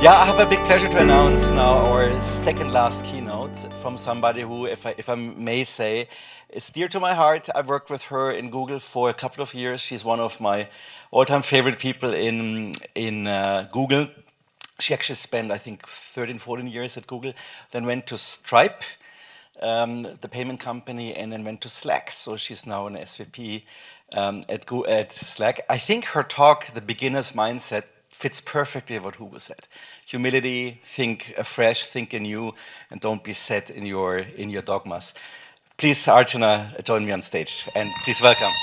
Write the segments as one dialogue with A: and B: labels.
A: Yeah, I have a big pleasure to announce now our second last keynote from somebody who, if I may say, is dear to my heart. I've worked with her in Google for a couple of years. She's one of my all-time favorite people in Google. She actually spent, I think, 13, 14 years at Google, then went to Stripe, the payment company, and then went to Slack. So she's now an SVP at Slack. I think her talk, The Beginner's Mindset, fits perfectly what Hugo said. Humility, think afresh, think anew, and don't be set in your dogmas. Please, Archana, join me on stage, and please welcome.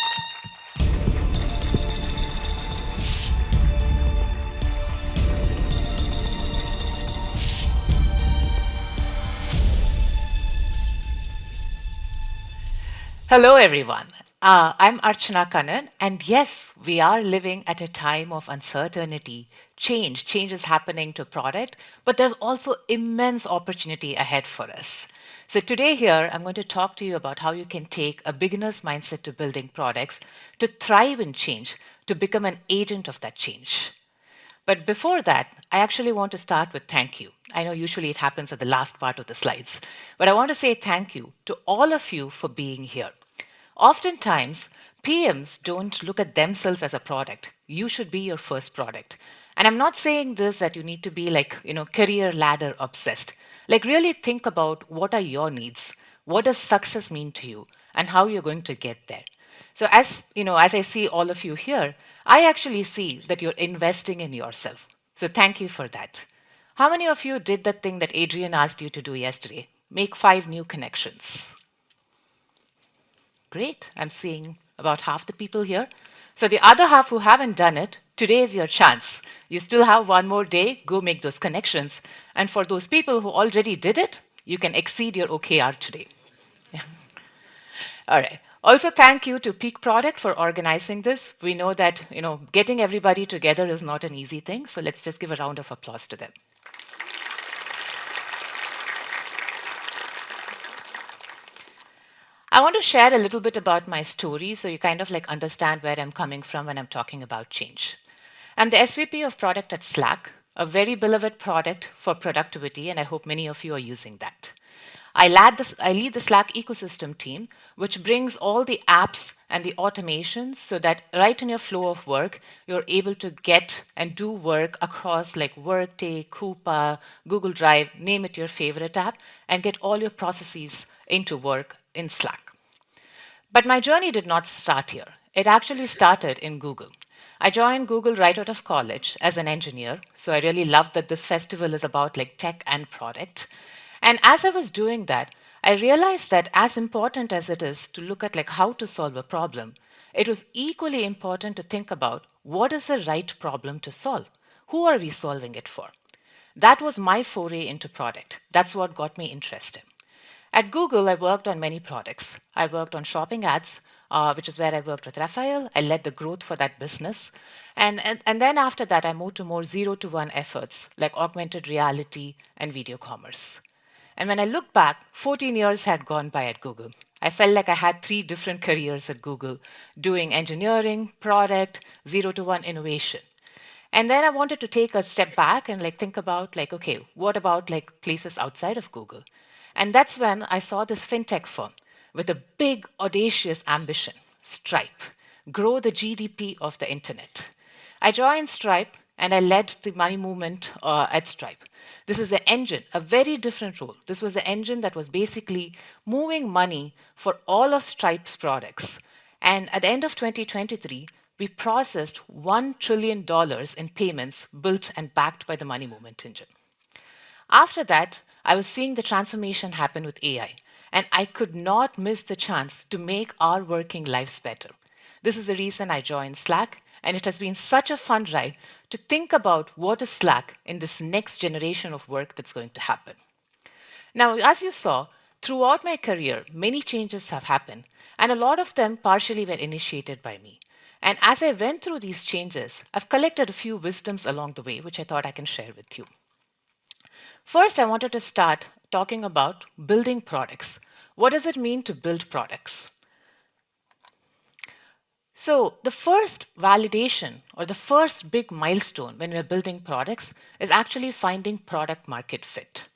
B: Hello, everyone. I'm Archana Kannan, and yes, we are living at a time of uncertainty. Change is happening to product, but there's also immense opportunity ahead for us. So today here, I'm going to talk to you about how you can take a beginner's mindset to building products, to thrive in change, to become an agent of that change. But before that, I actually want to start with thank you. I know usually it happens at the last part of the slides, but I want to say thank you to all of you for being here. Oftentimes, PMs don't look at themselves as a product. You should be your first product. And I'm not saying this that you need to be like, career ladder obsessed. Like really think about what are your needs? What does success mean to you? And how you're going to get there. So as I see all of you here, I actually see that you're investing in yourself. So thank you for that. How many of you did the thing that Adrian asked you to do yesterday? Make 5 new connections. Great. I'm seeing about half the people here. So the other half who haven't done it, today is your chance. You still have one more day. Go make those connections. And for those people who already did it, you can exceed your OKR today. All right. Also, thank you to Peak Product for organizing this. We know that getting everybody together is not an easy thing. So let's just give a round of applause to them. I want to share a little bit about my story so you kind of like understand where I'm coming from when I'm talking about change. I'm the SVP of product at Slack, a very beloved product for productivity, and I hope many of you are using that. I lead the Slack ecosystem team, which brings all the apps and the automations so that right in your flow of work, you're able to get and do work across like Workday, Coupa, Google Drive, name it your favorite app, and get all your processes into work in Slack. But my journey did not start here. It actually started in Google. I joined Google right out of college as an engineer, so I really loved that this festival is about like tech and product. And as I was doing that, I realized that as important as it is to look at like how to solve a problem, it was equally important to think about what is the right problem to solve. Who are we solving it for? That was my foray into product. That's what got me interested. At Google, I worked on many products. I worked on shopping ads, which is where I worked with Raphael. I led the growth for that business. And then after that, I moved to more 0 to 1 efforts like augmented reality and video commerce. And when I look back, 14 years had gone by at Google. I felt like I had 3 different careers at Google, doing engineering, product, 0 to 1 innovation. And then I wanted to take a step back and like think about like, okay, what about like places outside of Google? And that's when I saw this fintech firm with a big, audacious ambition, Stripe, grow the GDP of the internet. I joined Stripe and I led the money movement at Stripe. This is the engine, a very different role. This was the engine that was basically moving money for all of Stripe's products. And at the end of 2023, we processed $1 trillion in payments built and backed by the money movement engine. After that, I was seeing the transformation happen with AI, and I could not miss the chance to make our working lives better. This is the reason I joined Slack, and it has been such a fun ride to think about what is Slack in this next generation of work that's going to happen. Now, as you saw, throughout my career, many changes have happened, and a lot of them partially were initiated by me. And as I went through these changes, I've collected a few wisdoms along the way, which I thought I can share with you. First, I wanted to start talking about building products. What does it mean to build products? So, the first validation or the first big milestone when we're building products is actually finding product market fit.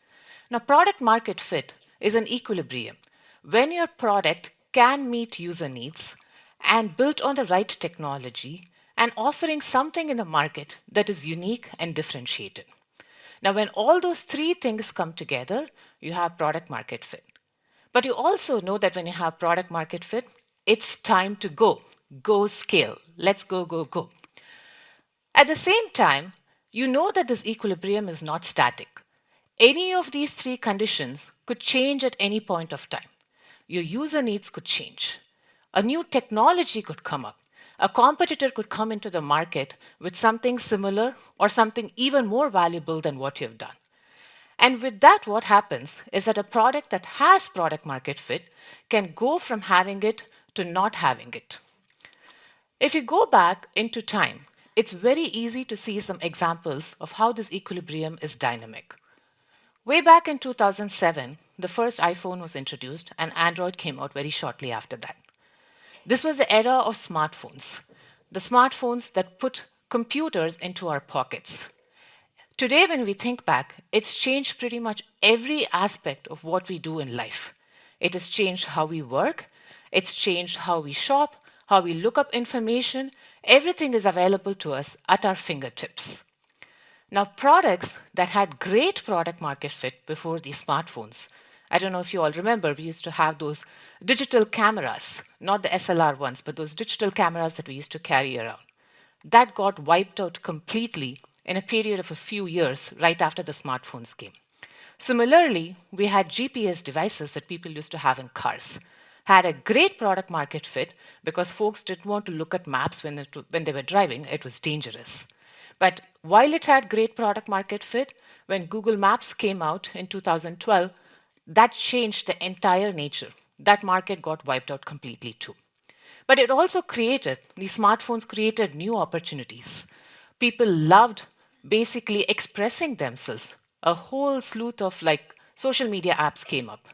B: Now, product market fit is an equilibrium. When your product can meet user needs and built on the right technology and offering something in the market that is unique and differentiated. Now, when all those three things come together, you have product market fit. But you also know that when you have product market fit, it's time to go. Go scale. Let's go, go, go. At the same time, you know that this equilibrium is not static. Any of these three conditions could change at any point of time. Your user needs could change. A new technology could come up. A competitor could come into the market with something similar or something even more valuable than what you've done. And with that, what happens is that a product that has product market fit can go from having it to not having it. If you go back into time, it's very easy to see some examples of how this equilibrium is dynamic. Way back in 2007, the first iPhone was introduced, and Android came out very shortly after that. This was the era of smartphones, the smartphones that put computers into our pockets. Today, when we think back, it's changed pretty much every aspect of what we do in life. It has changed how we work, it's changed how we shop, how we look up information. Everything is available to us at our fingertips. Now, products that had great product market fit before these smartphones. I don't know if you all remember, we used to have those digital cameras, not the SLR ones, but those digital cameras that we used to carry around. That got wiped out completely in a period of a few years right after the smartphones came. Similarly, we had GPS devices that people used to have in cars. Had a great product market fit because folks didn't want to look at maps when they were driving, it was dangerous. But while it had great product market fit, when Google Maps came out in 2012, that changed the entire nature. That market got wiped out completely too. But it also created, these smartphones created new opportunities. People loved basically expressing themselves. A whole slew of like social media apps came up.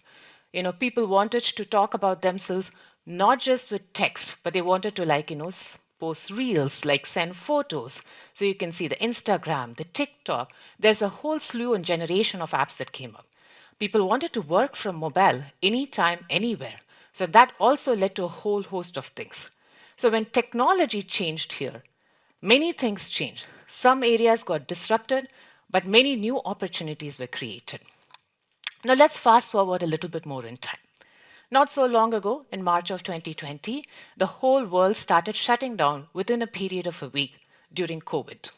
B: People wanted to talk about themselves not just with text, but they wanted to post reels, like send photos. So you can see the Instagram, the TikTok. There's a whole slew and generation of apps that came up. People wanted to work from mobile anytime, anywhere. So that also led to a whole host of things. So when technology changed here, many things changed. Some areas got disrupted, but many new opportunities were created. Now let's fast forward a little bit more in time. Not so long ago, in March of 2020, the whole world started shutting down within a period of a week during COVID.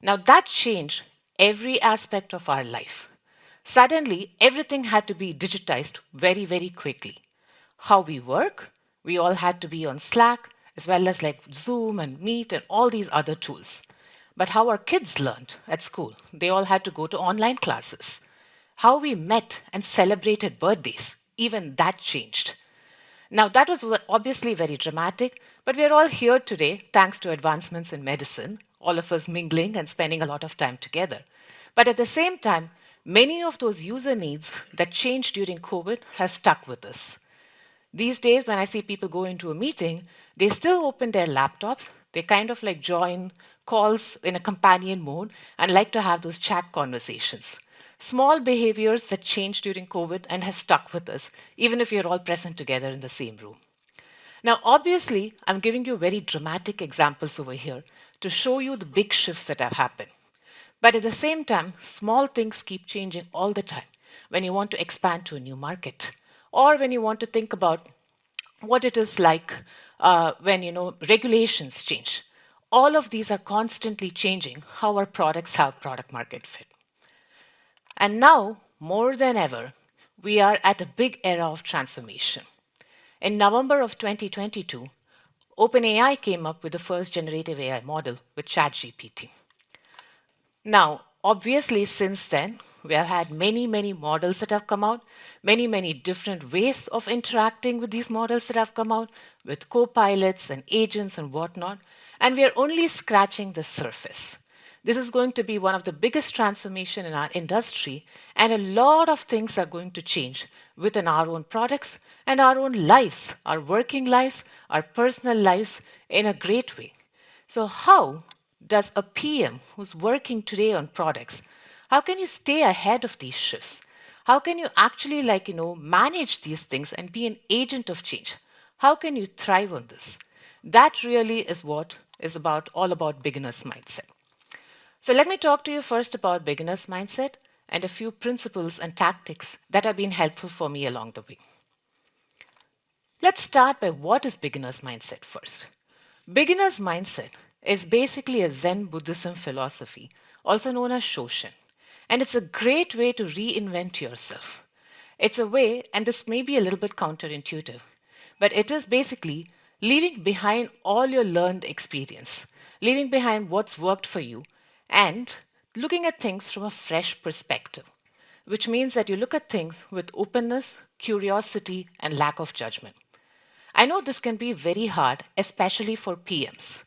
B: Now that changed every aspect of our life. Suddenly, everything had to be digitized very, very quickly. How we work, we all had to be on Slack, as well as like Zoom and Meet and all these other tools. But how our kids learned at school, they all had to go to online classes. How we met and celebrated birthdays, even that changed. Now, that was obviously very dramatic, but we're all here today thanks to advancements in medicine, all of us mingling and spending a lot of time together. But at the same time, many of those user needs that changed during COVID has stuck with us. These days, when I see people go into a meeting, they still open their laptops. They kind of like join calls in a companion mode and like to have those chat conversations. Small behaviors that changed during COVID and has stuck with us, even if you're all present together in the same room. Now, obviously, I'm giving you very dramatic examples over here to show you the big shifts that have happened. But at the same time, small things keep changing all the time when you want to expand to a new market or when you want to think about what it is like when regulations change. All of these are constantly changing how our products have product market fit. And now, more than ever, we are at a big era of transformation. In November of 2022, OpenAI came up with the first generative AI model with ChatGPT. Now, obviously, since then, we have had many, many models that have come out, many, many different ways of interacting with these models that have come out, with co-pilots and agents and whatnot, and we are only scratching the surface. This is going to be one of the biggest transformation in our industry, and a lot of things are going to change within our own products and our own lives, our working lives, our personal lives, in a great way. So how does a PM who's working today on products, how can you stay ahead of these shifts? How can you actually manage these things and be an agent of change? How can you thrive on this? That really is what is about all about beginner's mindset. So let me talk to you first about beginner's mindset and a few principles and tactics that have been helpful for me along the way. Let's start by what is beginner's mindset first. Beginner's mindset is basically a Zen Buddhism philosophy, also known as Shoshin, and it's a great way to reinvent yourself. It's a way, and this may be a little bit counterintuitive, but it is basically leaving behind all your learned experience, leaving behind what's worked for you, and looking at things from a fresh perspective, which means that you look at things with openness, curiosity, and lack of judgment. I know this can be very hard, especially for PMs.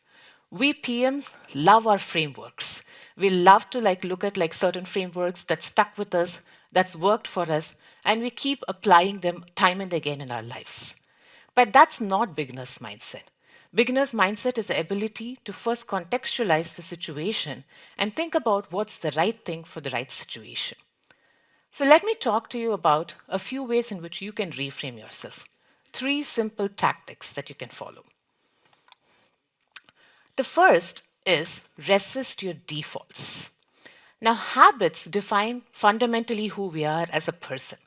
B: We PMs love our frameworks. We love to look at certain frameworks that stuck with us, that's worked for us, and we keep applying them time and again in our lives. But that's not beginner's mindset. Beginner's mindset is the ability to first contextualize the situation and think about what's the right thing for the right situation. So let me talk to you about a few ways in which you can reframe yourself. Three simple tactics that you can follow. The first is resist your defaults. Now, habits define fundamentally who we are as a person.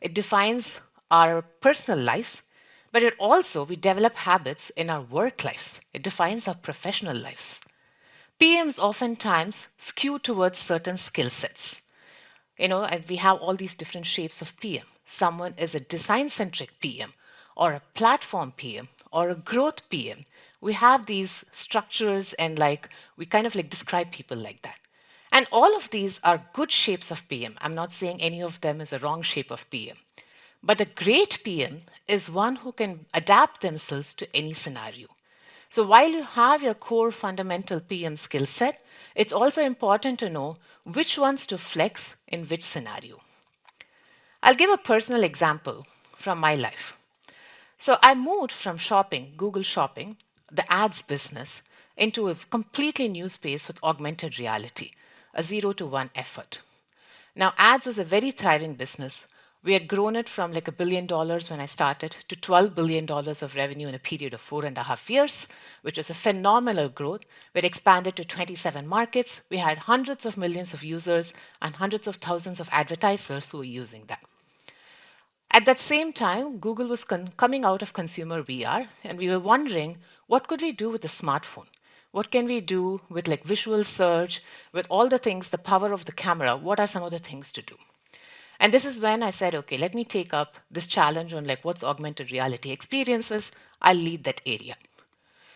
B: It defines our personal life, but it also, we develop habits in our work lives. It defines our professional lives. PMs oftentimes skew towards certain skill sets. And we have all these different shapes of PM. Someone is a design centric PM, or a platform PM, or a growth PM. We have these structures and we kind of describe people like that. And all of these are good shapes of PM. I'm not saying any of them is a wrong shape of PM. But a great PM is one who can adapt themselves to any scenario. So while you have your core fundamental PM skill set, it's also important to know which ones to flex in which scenario. I'll give a personal example from my life. So I moved from shopping, Google Shopping, the ads business, into a completely new space with augmented reality, a 0 to 1 effort. Now, ads was a very thriving business. We had grown it from $1 billion when I started to $12 billion of revenue in a period of 4.5 years, which was a phenomenal growth. We had expanded to 27 markets. We had hundreds of millions of users and hundreds of thousands of advertisers who were using that. At that same time, Google was coming out of consumer VR, and we were wondering, what could we do with a smartphone? What can we do with visual search, with all the things, the power of the camera? What are some of the things to do? And this is when I said, okay, let me take up this challenge on what's augmented reality experiences. I'll lead that area.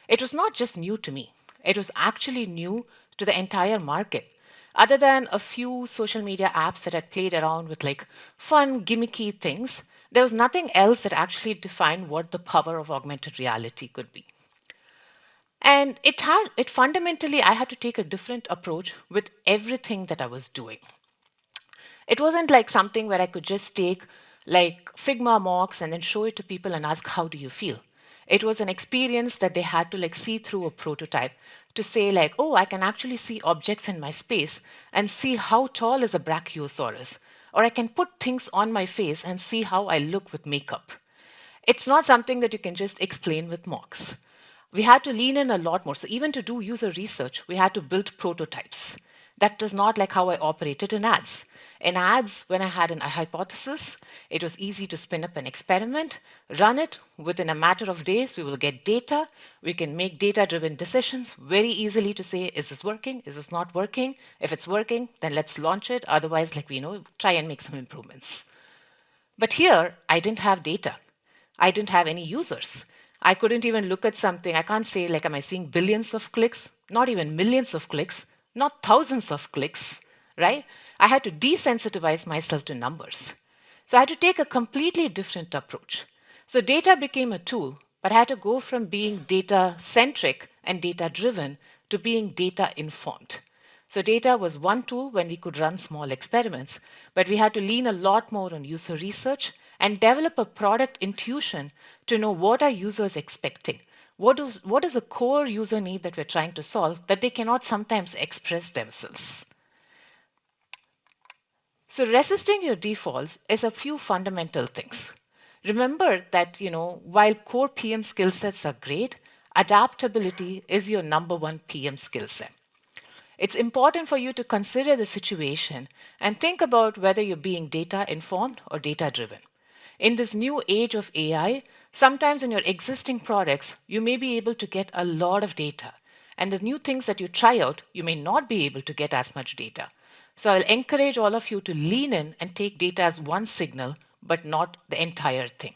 B: It was not just new to me. It was actually new to the entire market. Other than a few social media apps that had played around with fun, gimmicky things, there was nothing else that actually defined what the power of augmented reality could be. And it fundamentally, I had to take a different approach with everything that I was doing. It wasn't something where I could just take Figma mocks and then show it to people and ask, how do you feel? It was an experience that they had to see through a prototype to say oh, I can actually see objects in my space and see how tall is a brachiosaurus. Or I can put things on my face and see how I look with makeup. It's not something that you can just explain with mocks. We had to lean in a lot more. So even to do user research, we had to build prototypes. That is not how I operated in ads. In ads, when I had a hypothesis, it was easy to spin up an experiment, run it. Within a matter of days, we will get data. We can make data-driven decisions very easily to say, is this working? Is this not working? If it's working, then let's launch it. Otherwise, try and make some improvements. But here, I didn't have data. I didn't have any users. I couldn't even look at something. I can't say, am I seeing billions of clicks? Not even millions of clicks, not thousands of clicks, right? I had to desensitize myself to numbers. So I had to take a completely different approach. So data became a tool, but I had to go from being data-centric and data-driven to being data-informed. So data was one tool when we could run small experiments, but we had to lean a lot more on user research and develop a product intuition to know what are users expecting, what is a core user need that we're trying to solve that they cannot sometimes express themselves. So resisting your defaults is a few fundamental things. Remember that, while core PM skill sets are great, adaptability is your number one PM skill set. It's important for you to consider the situation and think about whether you're being data informed or data driven. In this new age of AI, sometimes in your existing products, you may be able to get a lot of data. And the new things that you try out, you may not be able to get as much data. So I'll encourage all of you to lean in and take data as one signal, but not the entire thing.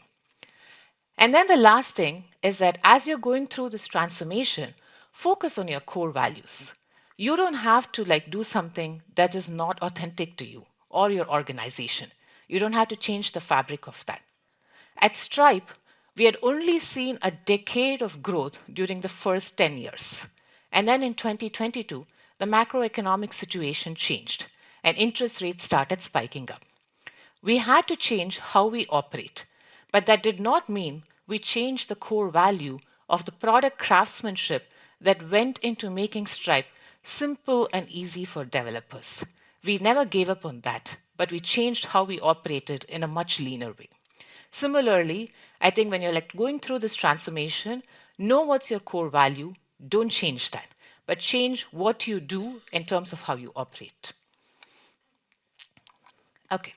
B: And then the last thing is that as you're going through this transformation, focus on your core values. You don't have to do something that is not authentic to you or your organization. You don't have to change the fabric of that. At Stripe, we had only seen a decade of growth during the first 10 years. And then in 2022, the macroeconomic situation changed and interest rates started spiking up. We had to change how we operate, but that did not mean we changed the core value of the product craftsmanship that went into making Stripe simple and easy for developers. We never gave up on that, but we changed how we operated in a much leaner way. Similarly, I think when you're going through this transformation, know what's your core value, don't change that, but change what you do in terms of how you operate. Okay.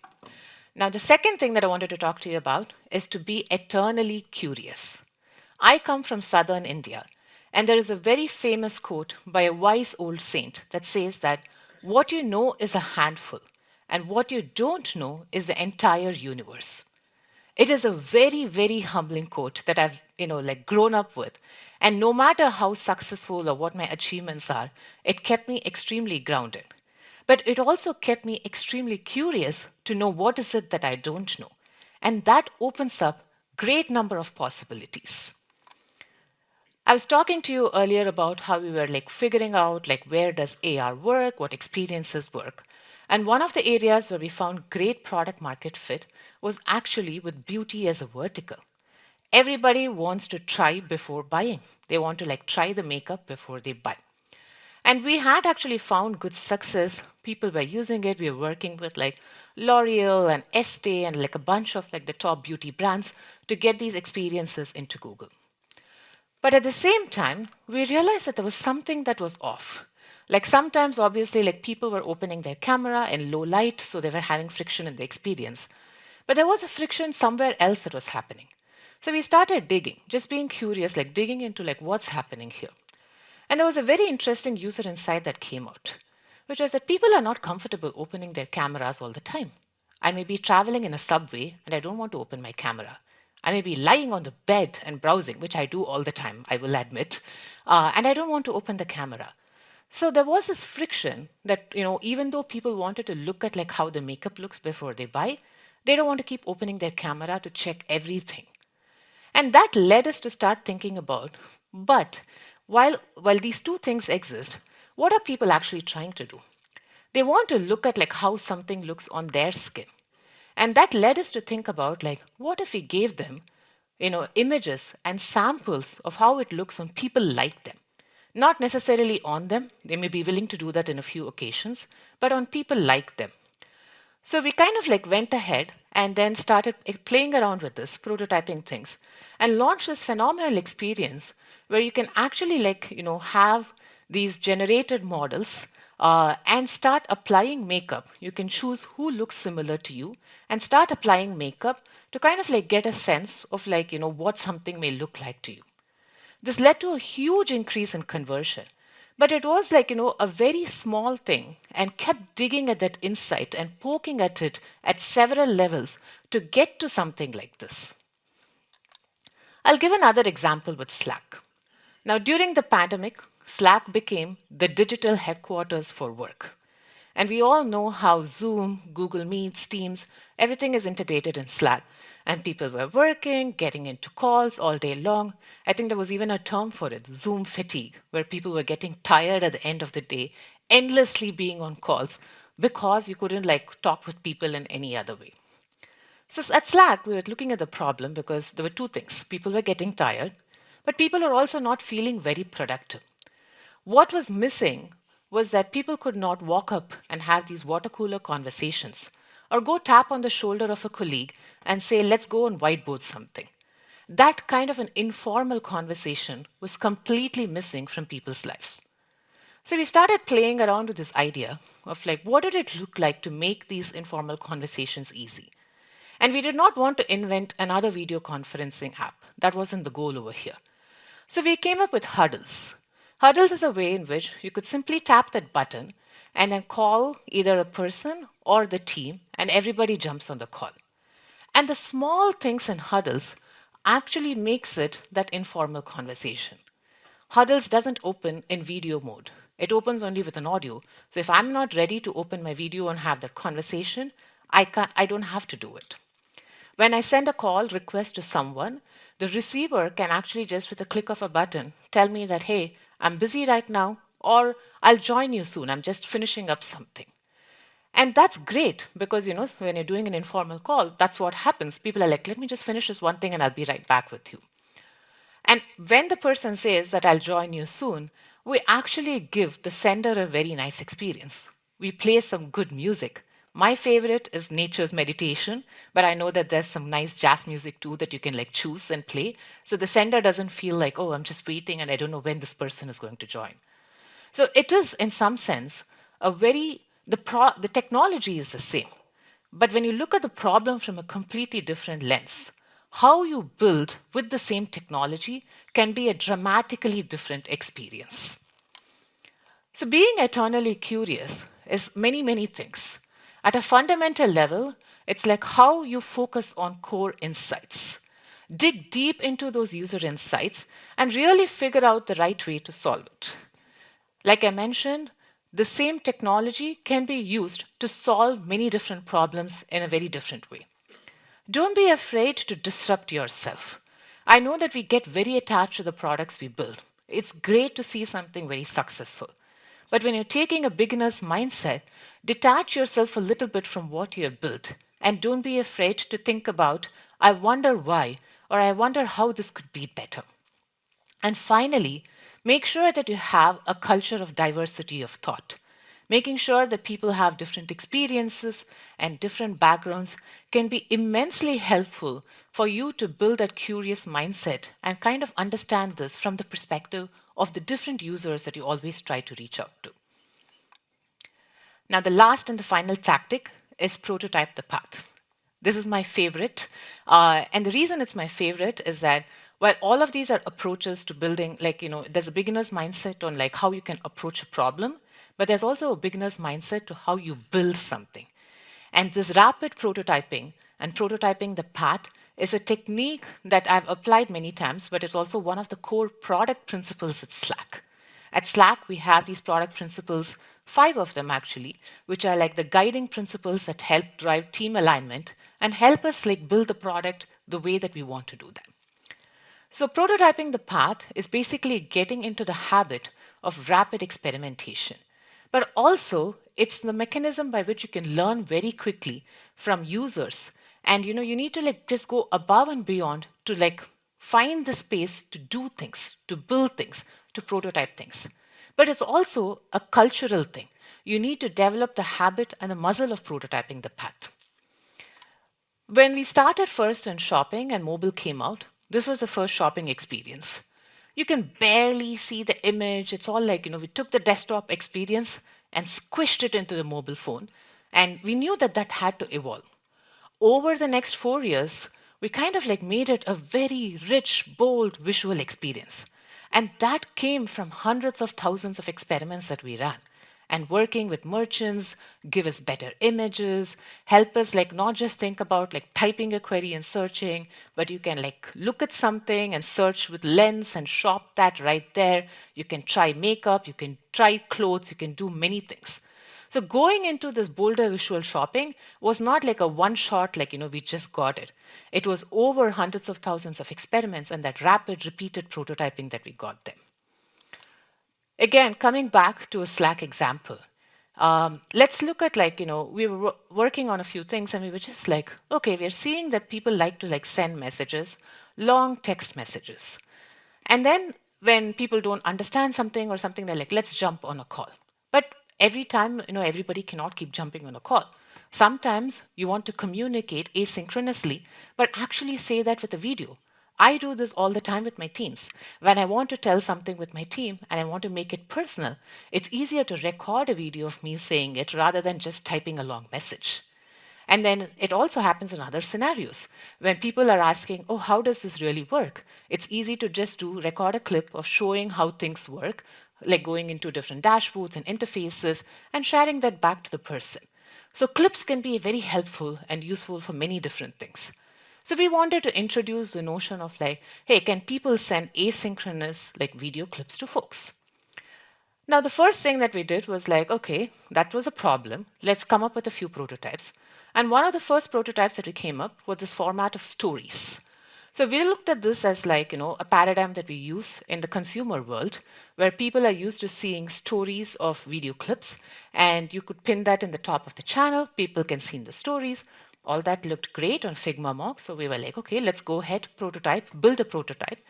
B: Now, the second thing that I wanted to talk to you about is to be eternally curious. I come from southern India, and there is a very famous quote by a wise old saint that says that what you know is a handful, and what you don't know is the entire universe. It is a very, very humbling quote that I've, grown up with. And no matter how successful or what my achievements are, it kept me extremely grounded. But it also kept me extremely curious to know what is it that I don't know. And that opens up great number of possibilities. I was talking to you earlier about how we were figuring out where does AR work, what experiences work. And one of the areas where we found great product market fit was actually with beauty as a vertical. Everybody wants to try before buying. They want to try the makeup before they buy. And we had actually found good success. People were using it. We were working with L'Oreal and Estee and a bunch of the top beauty brands to get these experiences into Google. But at the same time, we realized that there was something that was off. Sometimes, obviously, people were opening their camera in low light, so they were having friction in the experience. But there was a friction somewhere else that was happening. So we started digging, just being curious, digging into what's happening here. And there was a very interesting user insight that came out, which was that people are not comfortable opening their cameras all the time. I may be traveling in a subway and I don't want to open my camera. I may be lying on the bed and browsing, which I do all the time, I will admit, and I don't want to open the camera. So there was this friction that, even though people wanted to look at how the makeup looks before they buy, they don't want to keep opening their camera to check everything. And that led us to start thinking about, but while these two things exist, what are people actually trying to do? They want to look at how something looks on their skin. And that led us to think about what if we gave them images and samples of how it looks on people like them. Not necessarily on them, they may be willing to do that in a few occasions, but on people like them. So we kind of went ahead and then started playing around with this, prototyping things, and launched this phenomenal experience where you can actually have these generated models and start applying makeup. You can choose who looks similar to you and start applying makeup to kind of get a sense of what something may look like to you. This led to a huge increase in conversion. But it was a very small thing and kept digging at that insight and poking at it at several levels to get to something like this. I'll give another example with Slack. Now, during the pandemic, Slack became the digital headquarters for work. And we all know how Zoom, Google Meets, Teams, everything is integrated in Slack. And people were working, getting into calls all day long. I think there was even a term for it, Zoom fatigue, where people were getting tired at the end of the day, endlessly being on calls because you couldn't talk with people in any other way. So at Slack, we were looking at the problem because there were two things. People were getting tired, but people are also not feeling very productive. What was missing was that people could not walk up and have these water cooler conversations or go tap on the shoulder of a colleague and say, let's go and whiteboard something. That kind of an informal conversation was completely missing from people's lives. So we started playing around with this idea of like, what did it look like to make these informal conversations easy? And we did not want to invent another video conferencing app. That wasn't the goal over here. So we came up with Huddles. Huddles is a way in which you could simply tap that button and then call either a person or the team, and everybody jumps on the call. And the small things in Huddles actually makes it that informal conversation. Huddles doesn't open in video mode. It opens only with an audio. So if I'm not ready to open my video and have that conversation, I don't have to do it. When I send a call request to someone, the receiver can actually just with a click of a button tell me that, hey, I'm busy right now, or I'll join you soon. I'm just finishing up something. And that's great because, when you're doing an informal call, that's what happens. People are like, let me just finish this one thing and I'll be right back with you. And when the person says that I'll join you soon, we actually give the sender a very nice experience. We play some good music. My favorite is nature's meditation, but I know that there's some nice jazz music too that you can like choose and play. So the sender doesn't feel like, oh, I'm just waiting and I don't know when this person is going to join. So it is, in some sense, the technology is the same. But when you look at the problem from a completely different lens, how you build with the same technology can be a dramatically different experience. So being eternally curious is many, many things. At a fundamental level, it's like how you focus on core insights. Dig deep into those user insights and really figure out the right way to solve it. Like I mentioned, the same technology can be used to solve many different problems in a very different way. Don't be afraid to disrupt yourself. I know that we get very attached to the products we build. It's great to see something very successful. But when you're taking a beginner's mindset, detach yourself a little bit from what you have built and don't be afraid to think about, I wonder why, or I wonder how this could be better. And finally, make sure that you have a culture of diversity of thought. Making sure that people have different experiences and different backgrounds can be immensely helpful for you to build that curious mindset and kind of understand this from the perspective of the different users that you always try to reach out to. Now, the last and the final tactic is prototype the path. This is my favorite. And the reason it's my favorite is that while all of these are approaches to building, there's a beginner's mindset on like how you can approach a problem, but there's also a beginner's mindset to how you build something. And this rapid prototyping and prototyping the path is a technique that I've applied many times, but it's also one of the core product principles at Slack. At Slack, we have these product principles, 5 of them actually, which are like the guiding principles that help drive team alignment and help us like build the product the way that we want to do that. So prototyping the path is basically getting into the habit of rapid experimentation. But also, it's the mechanism by which you can learn very quickly from users. And you need to like just go above and beyond to like find the space to do things, to build things, to prototype things. But it's also a cultural thing. You need to develop the habit and the muscle of prototyping the path. When we started first in shopping and mobile came out, this was the first shopping experience. You can barely see the image. It's all like, we took the desktop experience and squished it into the mobile phone. And we knew that that had to evolve. Over the next 4 years, we kind of like made it a very rich, bold visual experience. And that came from hundreds of thousands of experiments that we ran. And working with merchants, give us better images, help us like not just think about like typing a query and searching, but you can like look at something and search with Lens and shop that right there. You can try makeup, you can try clothes, you can do many things. So going into this bolder visual shopping was not like a one shot, like, we just got it. It was over hundreds of thousands of experiments and that rapid repeated prototyping that we got them. Again, coming back to a Slack example, let's look at we were working on a few things and we were just like, okay, we're seeing that people like to like send messages, long text messages. And then when people don't understand something or something, they're like, let's jump on a call. But every time, everybody cannot keep jumping on a call. Sometimes you want to communicate asynchronously, but actually say that with a video. I do this all the time with my teams. When I want to tell something with my team and I want to make it personal, it's easier to record a video of me saying it rather than just typing a long message. And then it also happens in other scenarios. When people are asking, oh, how does this really work? It's easy to just record a clip of showing how things work, like going into different dashboards and interfaces and sharing that back to the person. So clips can be very helpful and useful for many different things. So we wanted to introduce the notion of like, hey, can people send asynchronous like video clips to folks? Now, the first thing that we did was like, okay, that was a problem. Let's come up with a few prototypes. And one of the first prototypes that we came up was this format of stories. So we looked at this as like, a paradigm that we use in the consumer world where people are used to seeing stories of video clips and you could pin that in the top of the channel. People can see the stories. All that looked great on Figma Mock. So we were like, okay, let's go ahead, prototype, build a prototype.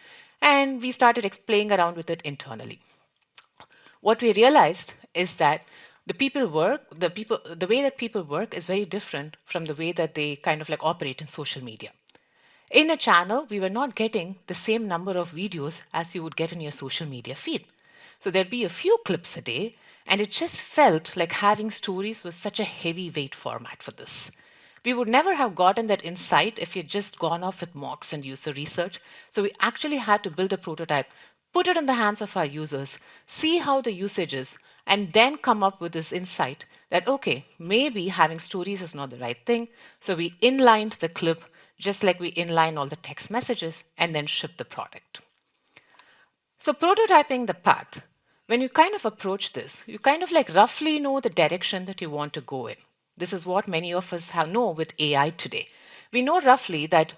B: And we started playing around with it internally. What we realized is that the way that people work is very different from the way that they kind of like operate in social media. In a channel, we were not getting the same number of videos as you would get in your social media feed. So there'd be a few clips a day, and it just felt like having stories was such a heavyweight format for this. We would never have gotten that insight if we had just gone off with mocks and user research. So we actually had to build a prototype, put it in the hands of our users, see how the usage is, and then come up with this insight that, okay, maybe having stories is not the right thing. So we inlined the clip just like we inline all the text messages and then ship the product. So prototyping the path, when you kind of approach this, you kind of like roughly know the direction that you want to go in. This is what many of us know with AI today. We know roughly that,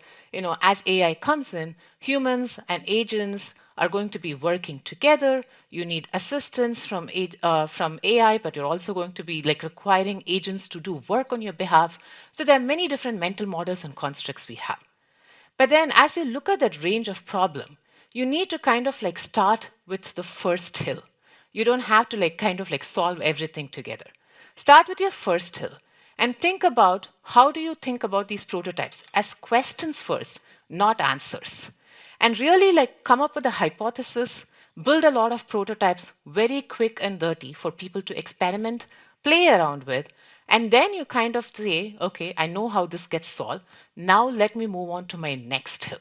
B: as AI comes in, humans and agents are going to be working together. You need assistance from AI, but you're also going to be like requiring agents to do work on your behalf. So there are many different mental models and constructs we have. But then as you look at that range of problem, you need to kind of like start with the first hill. You don't have to like kind of like solve everything together. Start with your first hill and think about how do you think about these prototypes as questions first, not answers. And really like come up with a hypothesis, build a lot of prototypes very quick and dirty for people to experiment, play around with, and then you kind of say, okay, I know how this gets solved. Now let me move on to my next hill.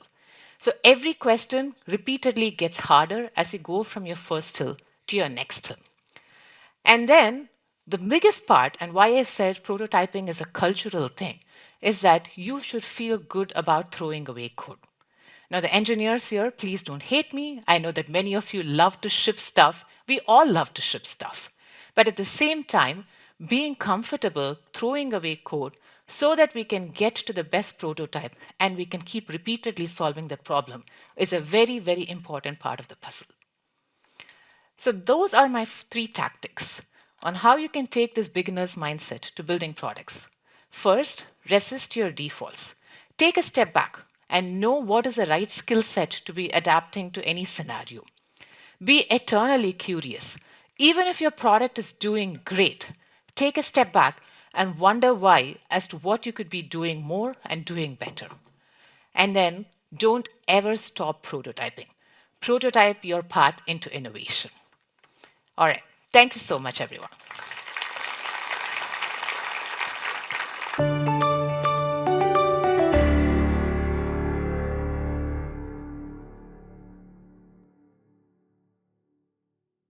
B: So every question repeatedly gets harder as you go from your first hill to your next hill. And then the biggest part, and why I said prototyping is a cultural thing, is that you should feel good about throwing away code. Now, the engineers here, please don't hate me. I know that many of you love to ship stuff. We all love to ship stuff. But at the same time, being comfortable throwing away code so that we can get to the best prototype and we can keep repeatedly solving that problem is a very, very important part of the puzzle. So those are my three tactics on how you can take this beginner's mindset to building products. First, resist your defaults. Take a step back and know what is the right skill set to be adapting to any scenario. Be eternally curious. Even if your product is doing great, take a step back and wonder why as to what you could be doing more and doing better. And then don't ever stop prototyping. Prototype your path into innovation. All right. Thank you so much, everyone.